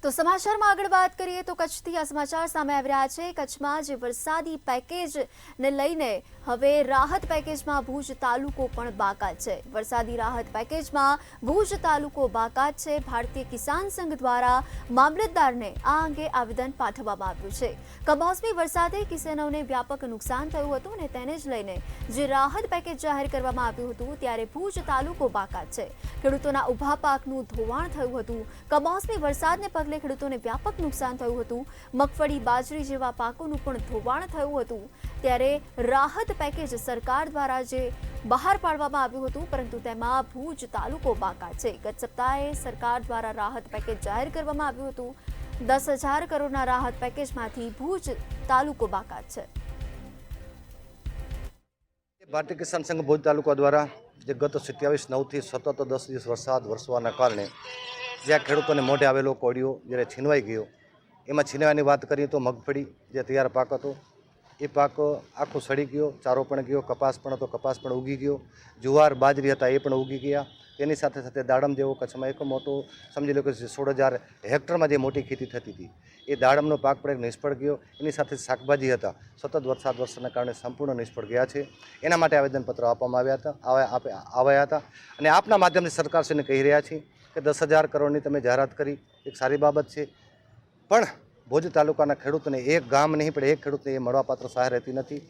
તો સમાચારમાં આગળ વાત કરીએ તો કચ્છથી આ સમાચાર સામે આવી રહ્યા છે। કચ્છમાં જે વરસાદી પેકેજને લઈને હવે રાહત પેકેજમાં ભુજ તાલુકો પણ બાકાત છે। વરસાદી રાહત પેકેજમાં ભુજ તાલુકો બાકાત છે। ભારતીય કિસાન સંઘ દ્વારા મામલતદારને આ અંગે આવેદન પાઠવવામાં આવ્યું છે। કમોસમી વરસાદે કિસાનોને વ્યાપક નુકસાન થયું હતું અને તેને જ લઈને જે રાહત પેકેજ જાહેર કરવામાં આવ્યું હતું ત્યારે ભુજ તાલુકો બાકાત છે। ખેડૂતોના ઊભા પાકનું ધોવાણ થયું હતું। કમોસમી વરસાદને પગલે ખેડૂતોને વ્યાપક નુકસાન થયું હતું। મગફળી બાજરી જેવા પાકોનું પણ ધોવાણ થયું હતું। ત્યારે રાહત પેકેજ સરકાર દ્વારા જે બહાર પાડવામાં આવ્યું હતું પરંતુ તેમાં ભુજ તાલુકો બાકાત છે। ગત સપ્તાહે સરકાર દ્વારા રાહત પેકેજ જાહેર કરવામાં આવ્યું હતું। 10,000 કરોડના રાહત પેકેજમાંથી ભુજ તાલુકો બાકાત છે। ભારતીય કિસાન સંઘ ભુજ તાલુકા દ્વારા જે ગત 27/9થી સતત 10 દિવસ વરસાદ વરસવાના કારણે જ્યાં ખેડૂતોને મોઢે આવેલો કોળિયો જ્યારે છીનવાઈ ગયો, એમાં છીનવાની વાત કરીએ તો મગફળી જે તૈયાર પાક હતો એ પાક આખો સડી ગયો, ચારો પણ ગયો, કપાસ પણ હતો, કપાસ પણ ઉગી ગયો, જુવાર બાજરી હતા એ પણ ઉગી ગયા। તેની સાથે સાથે દાડમ જેવો કચ્છમાં એક મોટો સમજી લો કે 16,000 હેક્ટરમાં જે મોટી ખેતી થતી હતી એ દાડમનો પાક પણ એક નિષ્ફળ ગયો। એની સાથે શાકભાજી હતા સતત વરસાદ વરસાદના કારણે સંપૂર્ણ નિષ્ફળ ગયા છે। એના માટે આવેદનપત્ર આપવામાં આવ્યા હતા અને આપના માધ્યમથી સરકારશ્રીને કહી રહ્યા છીએ કે 10,000 કરોડની તમે જાહેરાત કરી એક સારી બાબત છે, પણ ભુજ તાલુકાના ખેડૂતોને એક ગામ નહીં પણ એક ખેડૂતને એ મળવાપાત્ર સહાય રહેતી નથી।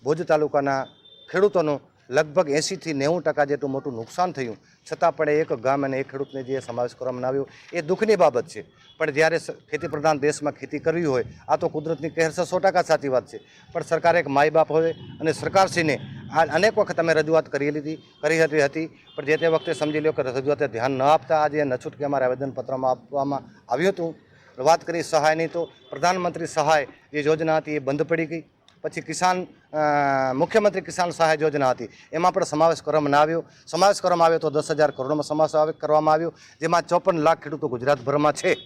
ભુજ તાલુકાના ખેડૂતોનું લગભગ 80થી 90% જેટલું મોટું નુકસાન થયું, છતાં પણ એક ગામ અને એક ખેડૂતને જે સમાવેશ કરવામાં આવ્યો એ દુઃખની બાબત છે। પણ જ્યારે ખેતી પ્રધાન દેશમાં ખેતી કરવી હોય, આ તો કુદરતની કહેર છે, 100% સાચી વાત છે, પણ સરકાર એક માય બાપ હોય અને સરકારશ્રીને આ અનેક વખત અમે રજૂઆત કરી હતી પણ જે તે વખતે સમજી લો કે રજૂઆતે ધ્યાન ન આપતા આજે નછૂટકે અમારા આવેદનપત્રમાં આપવામાં આવ્યું હતું। વાત કરી સહાયની તો પ્રધાનમંત્રી સહાય જે યોજના હતી એ બંધ પડી ગઈ। પછી મુખ્યમંત્રી કિસાન સહાય યોજના હતી એમાં પણ સમાવેશ કરવામાં આવ્યો તો 10,000 કરોડમાં સમાવેશ કરવામાં આવ્યો, જેમાં 54 લાખ ખેડૂતો ગુજરાતભરમાં છે।